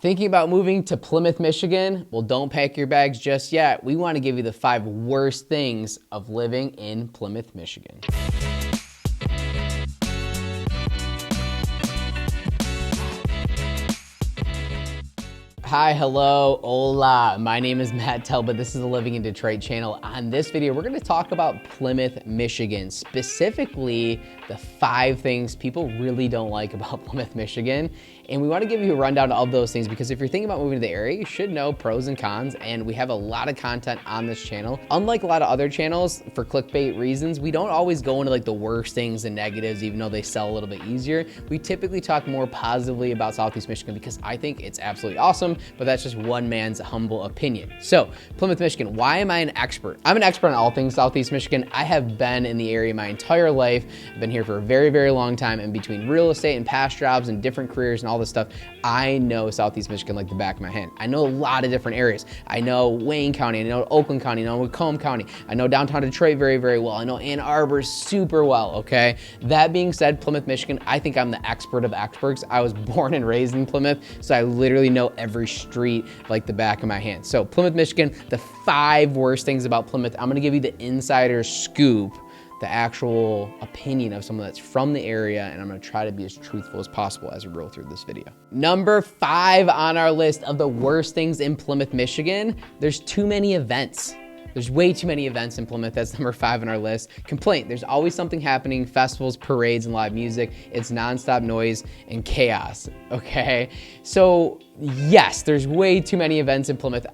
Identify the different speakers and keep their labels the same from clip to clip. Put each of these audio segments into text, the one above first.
Speaker 1: Thinking about moving to Plymouth, Michigan? Well, don't pack your bags just yet. We want to give you the 5 worst things of living in Plymouth, Michigan. Hi, hello, hola. My name is Matt Talbot. This is the Living in Detroit channel. On this video, we're going to talk about Plymouth, Michigan, specifically the 5 things people really don't like about Plymouth, Michigan. And we want to give you a rundown of those things because if you're thinking about moving to the area, you should know pros and cons, and we have a lot of content on this channel. Unlike a lot of other channels, for clickbait reasons, we don't always go into like the worst things and negatives, even though they sell a little bit easier. We typically talk more positively about Southeast Michigan because I think it's absolutely awesome, but that's just one man's humble opinion. So, Plymouth, Michigan, why am I an expert? I'm an expert on all things Southeast Michigan. I have been in the area my entire life. I've been here for a very, very long time, and between real estate and past jobs and different careers and all this stuff, I know Southeast Michigan like the back of my hand. I know a lot of different areas. I know Wayne County, I know Oakland County, I know Macomb County, I know downtown Detroit very, very well. I know Ann Arbor super well, okay? That being said, Plymouth, Michigan, I think I'm the expert of experts. I was born and raised in Plymouth, so I literally know every street like the back of my hand. So Plymouth, Michigan, the 5 worst things about Plymouth. I'm gonna give you the insider scoop, the actual opinion of someone that's from the area, and I'm gonna try to be as truthful as possible as we roll through this video. Number 5 on our list of the worst things in Plymouth, Michigan, there's too many events. There's way too many events in Plymouth. That's number 5 on our list. Complaint, there's always something happening, festivals, parades, and live music. It's nonstop noise and chaos, okay? So yes, there's way too many events in Plymouth.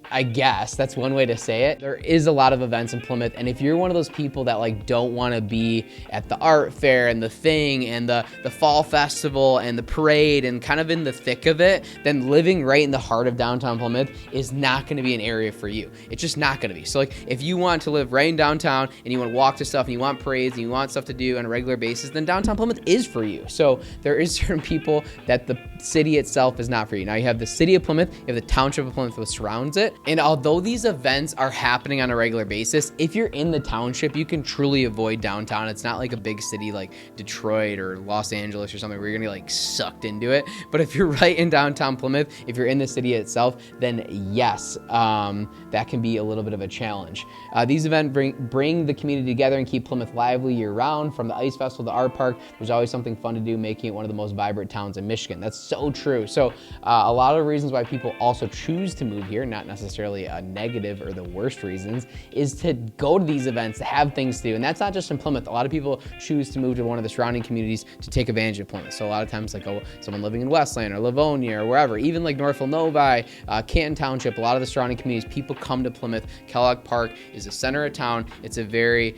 Speaker 1: I guess that's one way to say it. There is a lot of events in Plymouth, and if you're one of those people that like don't want to be at the art fair and the thing and the fall festival and the parade and kind of in the thick of it, then living right in the heart of downtown Plymouth is not going to be an area for you. It's just not going to be. So like if you want to live right in downtown and you want to walk to stuff and you want parades and you want stuff to do on a regular basis, then downtown Plymouth is for you. So there is certain people that the city itself is not for you. Now you have the city of Plymouth, you have the township of Plymouth that surrounds it. And although these events are happening on a regular basis, if you're in the township, you can truly avoid downtown. It's not like a big city like Detroit or Los Angeles or something where you're gonna get like sucked into it. But if you're right in downtown Plymouth, if you're in the city itself, then yes, that can be a little bit of a challenge. These events bring the community together and keep Plymouth lively year round. From the Ice Festival to the Art Park, there's always something fun to do, making it one of the most vibrant towns in Michigan. That's so true. So a lot of reasons why people also choose to move here, not necessarily a negative or the worst reasons, is to go to these events, to have things to do. And that's not just in Plymouth. A lot of people choose to move to one of the surrounding communities to take advantage of Plymouth. So a lot of times, like someone living in Westland or Livonia or wherever, even like Northville, Novi, Canton Township, a lot of the surrounding communities, people come to Plymouth. Kellogg Park is the center of town. It's a very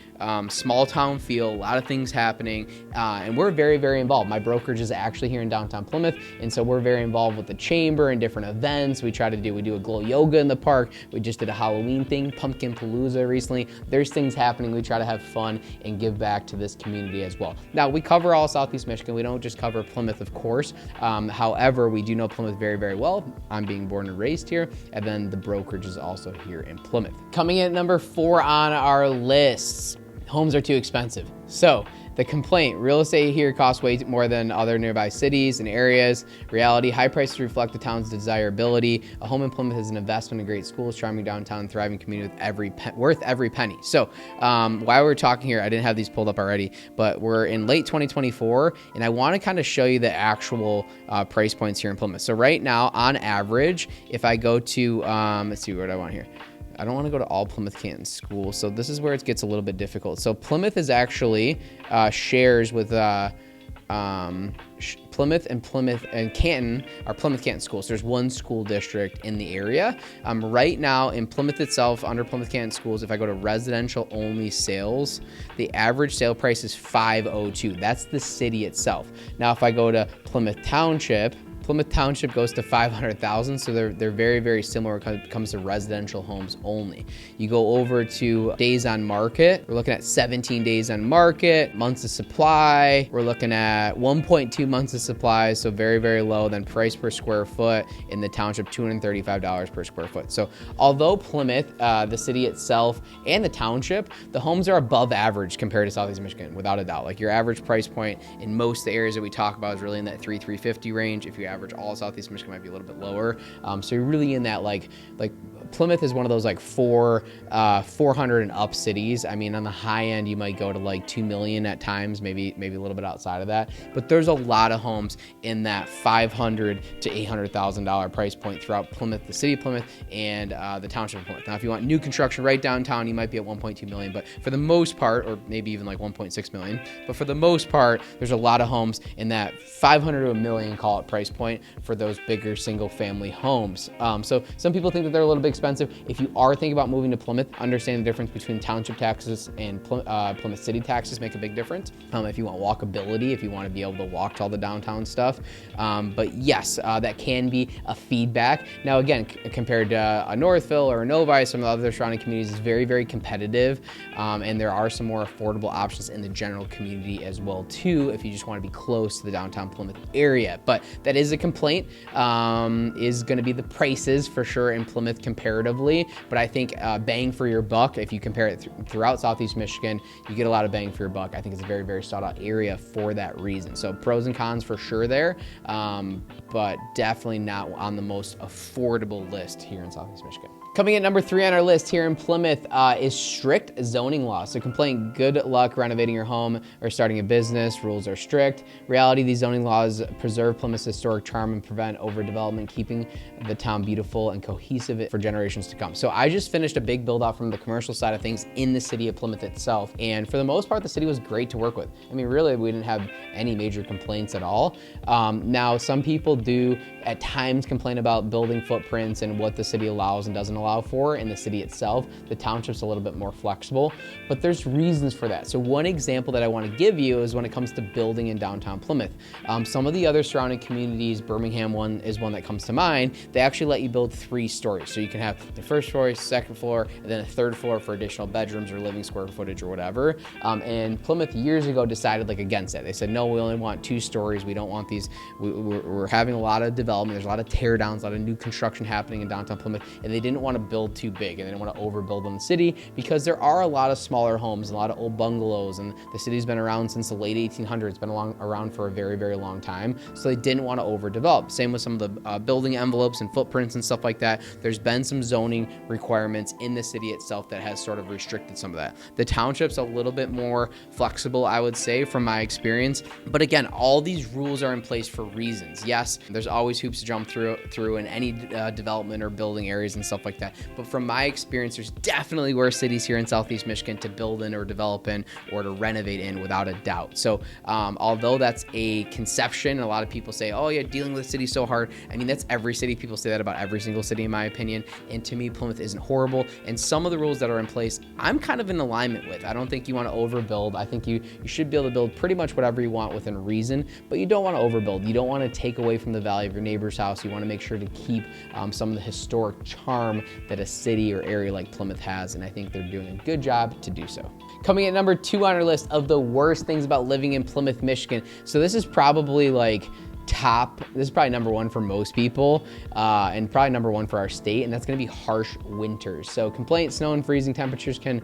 Speaker 1: small town feel, a lot of things happening, and we're very, very involved. My brokerage is actually here in downtown Plymouth, and so we're very involved with the chamber and different events. We do a glow yoga in the park. We just did a Halloween thing, Pumpkin Palooza recently. There's things happening. We try to have fun and give back to this community as well. Now, we cover all Southeast Michigan. We don't just cover Plymouth, of course. However, we do know Plymouth very, very well. I'm being born and raised here, and then the brokerage is also here in Plymouth. Coming in at number 4 on our list, homes are too expensive. So, the complaint, real estate here costs way more than other nearby cities and areas. Reality, high prices reflect the town's desirability. A home in Plymouth is an investment in great schools, charming downtown, thriving community with worth every penny. So while we're talking here, I didn't have these pulled up already, but we're in late 2024, and I want to kind of show you the actual price points here in Plymouth. So right now, on average, if I go to, let's see what I want here. I don't want to go to all Plymouth Canton schools, so this is where it gets a little bit difficult. So Plymouth is actually shares with Plymouth and Canton are Plymouth Canton schools. There's one school district in the area. Right now in Plymouth itself, under Plymouth Canton schools, if I go to residential only sales, the average sale price is $502. That's the city itself. Now, if I go to Plymouth Township goes to $500,000, so they're very, very similar when it comes to residential homes only. You go over to days on market, we're looking at 17 days on market, months of supply, we're looking at 1.2 months of supply, so very, very low. Then price per square foot in the township, $235 per square foot. So although Plymouth, the city itself, and the township, the homes are above average compared to Southeast Michigan, without a doubt. Like your average price point in most of the areas that we talk about is really in that $350 range. If you average. All of Southeast Michigan might be a little bit lower. So you're really in that like Plymouth is one of those like 400 and up cities. I mean, on the high end, you might go to like 2 million at times, maybe a little bit outside of that. But there's a lot of homes in that $500,000 to $800,000 price point throughout Plymouth, the city of Plymouth, and the township of Plymouth. Now, if you want new construction right downtown, you might be at 1.2 million. But for the most part, or maybe even like 1.6 million, but for the most part, there's a lot of homes in that 500 to a million, call it, price point for those bigger single family homes. So some people think that they're a little bit expensive. If you are thinking about moving to Plymouth, understand the difference between township taxes and Plymouth city taxes make a big difference. If you want walkability, if you want to be able to walk to all the downtown stuff. But yes, that can be a feedback. Now, again, compared to a Northville or a Novi, some of the other surrounding communities is very, very competitive. And there are some more affordable options in the general community as well, too, if you just want to be close to the downtown Plymouth area. But that is a complaint, is going to be the prices for sure in Plymouth comparatively. But I think bang for your buck, if you compare it throughout Southeast Michigan, you get a lot of bang for your buck. I think it's a very, very sought out area for that reason. So pros and cons for sure there, but definitely not on the most affordable list here in Southeast Michigan. Coming at number 3 on our list here in Plymouth is strict zoning laws. So complaint, good luck renovating your home or starting a business. Rules are strict. Reality, these zoning laws preserve Plymouth's historic charm and prevent overdevelopment, keeping the town beautiful and cohesive for generations to come. So I just finished a big build out from the commercial side of things in the city of Plymouth itself. And for the most part, the city was great to work with. I mean, really, we didn't have any major complaints at all. Now, some people do at times complain about building footprints and what the city allows and doesn't allow for in the city itself. The township's a little bit more flexible, but there's reasons for that. So one example that I want to give you is when it comes to building in downtown Plymouth. Some of the other surrounding communities, Birmingham one is one that comes to mind, they actually let you build 3 stories. So you can have the first floor, second floor, and then a third floor for additional bedrooms or living square footage or whatever. And Plymouth years ago decided against that. They said, no, we only want 2 stories. We don't want these. We're having a lot of development. There's a lot of tear downs, a lot of new construction happening in downtown Plymouth, and they didn't want to build too big and they didn't want to overbuild on the city because there are a lot of smaller homes and a lot of old bungalows, and the city's been around since the late 1800s, been around for a very, very long time. So they didn't want to overdevelop. Same with some of the building envelopes and footprints and stuff like that. There's been some zoning requirements in the city itself that has sort of restricted some of that. The township's a little bit more flexible, I would say, from my experience. But again, all these rules are in place for reasons. Yes, there's always hoops to jump through in any development or building areas and stuff like that. But from my experience, there's definitely worse cities here in Southeast Michigan to build in or develop in or to renovate in, without a doubt. So although that's a conception, a lot of people say, oh yeah, dealing with the city is so hard. I mean, that's every city. People say that about every single city, in my opinion. And to me, Plymouth isn't horrible. And some of the rules that are in place, I'm kind of in alignment with. I don't think you want to overbuild. I think you should be able to build pretty much whatever you want within reason, but you don't want to overbuild. You don't want to take away from the value of your neighbor's house. You want to make sure to keep some of the historic charm that a city or area like Plymouth has, and I think they're doing a good job to do so. Coming at number 2 on our list of the worst things about living in Plymouth, Michigan. So this is probably this is probably number 1 for most people, and probably number 1 for our state, and that's going to be harsh winters. So complaint, snow and freezing temperatures can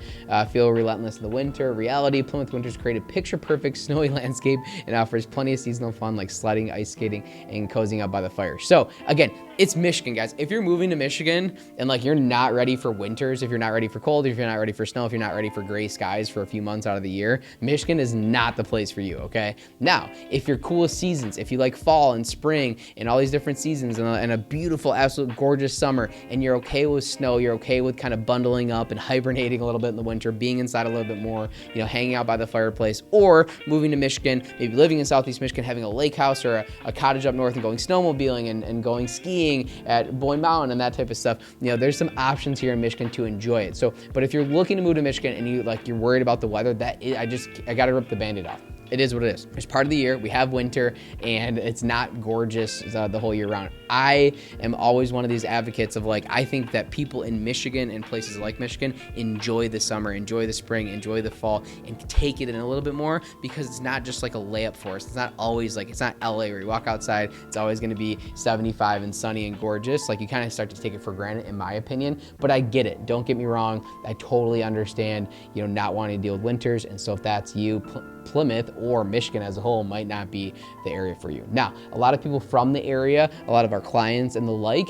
Speaker 1: feel relentless in the winter. Reality, Plymouth winters create a picture-perfect snowy landscape and offers plenty of seasonal fun like sledding, ice skating, and cozying up by the fire. So again, it's Michigan, guys. If you're moving to Michigan and you're not ready for winters, if you're not ready for cold, if you're not ready for snow, if you're not ready for gray skies for a few months out of the year, Michigan is not the place for you, okay? Now, if you're cool with seasons, if you like fall and spring and all these different seasons and a beautiful, absolute gorgeous summer, and you're okay with snow, you're okay with kind of bundling up and hibernating a little bit in the winter, being inside a little bit more, hanging out by the fireplace, or moving to Michigan, maybe living in Southeast Michigan, having a lake house or a cottage up north and going snowmobiling and going skiing at Boyne Mountain and that type of stuff. There's some options here in Michigan to enjoy it. So, but if you're looking to move to Michigan and you're worried about the weather, I got to rip the Band-Aid off. It is what it is. It's part of the year. We have winter, and it's not gorgeous the whole year round. I am always one of these advocates of I think that people in Michigan and places like Michigan enjoy the summer, enjoy the spring, enjoy the fall, and take it in a little bit more, because it's not just a layup for us. It's not always it's not LA where you walk outside, it's always going to be 75 and sunny and gorgeous. You kind of start to take it for granted, in my opinion, but I get it. Don't get me wrong. I totally understand, not wanting to deal with winters. And so if that's you, Plymouth or Michigan as a whole might not be the area for you. Now, a lot of people from the area, a lot of our clients and the like,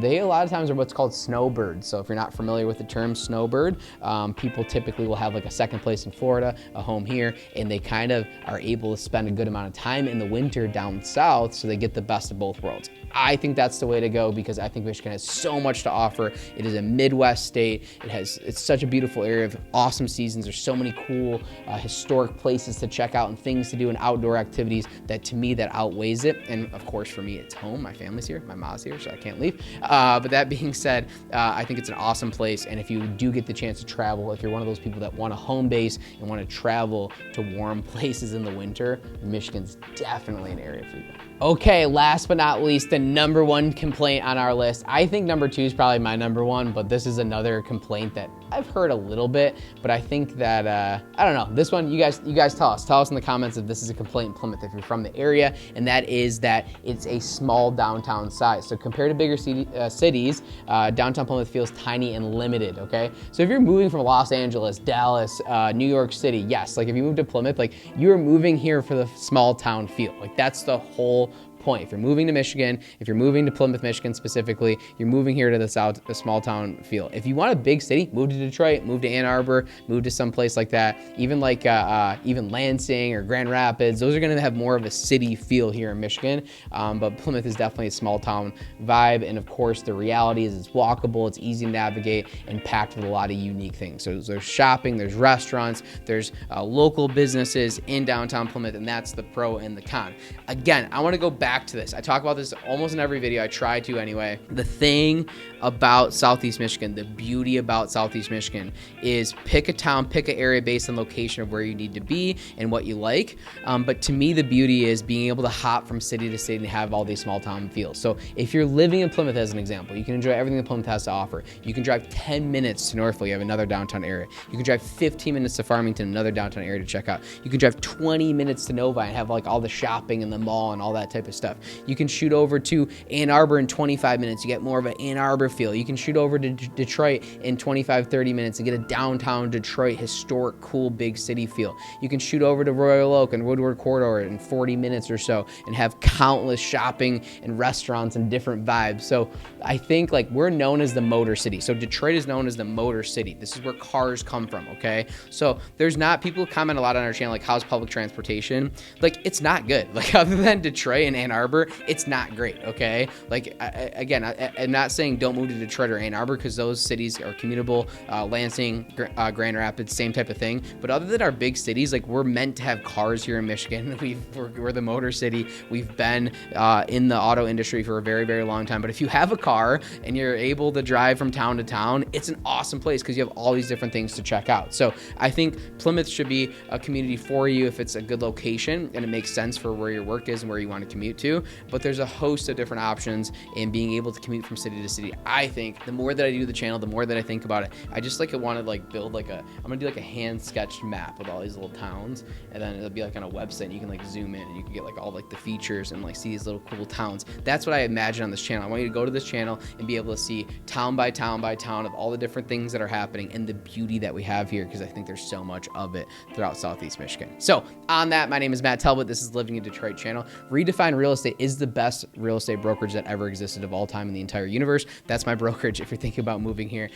Speaker 1: they a lot of times are what's called snowbirds. So if you're not familiar with the term snowbird, people typically will have like a second place in Florida, a home here, and they kind of are able to spend a good amount of time in the winter down south, so they get the best of both worlds. I think that's the way to go because I think Michigan has so much to offer. It is a Midwest state. It's such a beautiful area of awesome seasons. There's so many cool historic places to check out and things to do and outdoor activities that to me that outweighs it. And of course for me it's home. My family's here, my mom's here, so I can't leave. But that being said, I think it's an awesome place. And if you do get the chance to travel, if you're one of those people that want a home base and want to travel to warm places in the winter, Michigan's definitely an area for you. Okay, last but not least, the number one complaint on our list. I think number two is probably my number one, but this is another complaint that I've heard a little bit, but I think that, I don't know, this one, you guys tell us in the comments if this is a complaint in Plymouth if you're from the area, and that is that it's a small downtown size. So compared to bigger cities, downtown Plymouth feels tiny and limited, okay? So if you're moving from Los Angeles, Dallas, New York City, yes, like if you move to Plymouth, like you're moving here for the small town feel. Like that's the whole point. If you're moving to Michigan, if you're moving to Plymouth, Michigan specifically, you're moving here to the south, a small town feel. If you want a big city, move to Detroit, move to Ann Arbor, move to some place like that. Even like even Lansing or Grand Rapids, those are going to have more of a city feel here in Michigan. But Plymouth is definitely a small town vibe. And of course, the reality is it's walkable, it's easy to navigate, and packed with a lot of unique things. So there's shopping, there's restaurants, there's local businesses in downtown Plymouth, and that's the pro and the con. Again, I want to go back to this. I talk about this almost in every video. I try to anyway. The thing about Southeast Michigan, the beauty about Southeast Michigan is pick a town, pick an area based on location of where you need to be and what you like. But to me, the beauty is being able to hop from city to city and have all these small town feels. So if you're living in Plymouth as an example, you can enjoy everything that Plymouth has to offer. You can drive 10 minutes to Northville, you have another downtown area. You can drive 15 minutes to Farmington, another downtown area to check out. You can drive 20 minutes to Novi and have like all the shopping and the mall and all that type of stuff. You can shoot over to Ann Arbor in 25 minutes. You get more of an Ann Arbor feel. You can shoot over to Detroit in 25, 30 minutes and get a downtown Detroit historic, cool, big city feel. You can shoot over to Royal Oak and Woodward Corridor in 40 minutes or so and have countless shopping and restaurants and different vibes. So I think like we're known as the Motor City. So Detroit is known as the Motor City. This is where cars come from, okay? So there's not, people comment a lot on our channel like how's public transportation? Like it's not good. Like other than Detroit and Ann Arbor, it's not great, okay? Like, I'm not saying don't move to Detroit or Ann Arbor because those cities are commutable. Lansing, Grand Rapids, same type of thing. But other than our big cities, like we're meant to have cars here in Michigan. We're the Motor City. We've been in the auto industry for a very, very long time. But if you have a car and you're able to drive from town to town, it's an awesome place because you have all these different things to check out. So I think Plymouth should be a community for you if it's a good location and it makes sense for where your work is and where you want to commute to. But there's a host of different options in being able to commute from city to city. I think the more that I do the channel, the more that I think about it, I just like want to like build like I'm gonna do like a hand sketched map with all these little towns, and then it'll be like on a website and you can like zoom in and you can get like all like the features and like see these little cool towns. That's what I imagine on this channel. I want you to go to this channel and be able to see town by town by town of all the different things that are happening and the beauty that we have here, because I think there's so much of it throughout Southeast Michigan. So on that, my name is Matt Talbot. This is Living in Detroit channel. Redefine Real Estate is the best real estate brokerage that ever existed of all time in the entire universe. That's my brokerage. If you're thinking about moving here,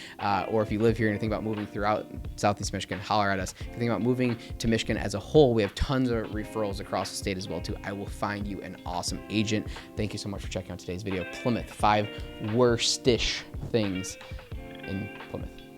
Speaker 1: or if you live here and you think about moving throughout Southeast Michigan, holler at us. If you think about moving to Michigan as a whole, we have tons of referrals across the state as well too. I will find you an awesome agent. Thank you so much for checking out today's video. Plymouth, 5 worst-ish things in Plymouth.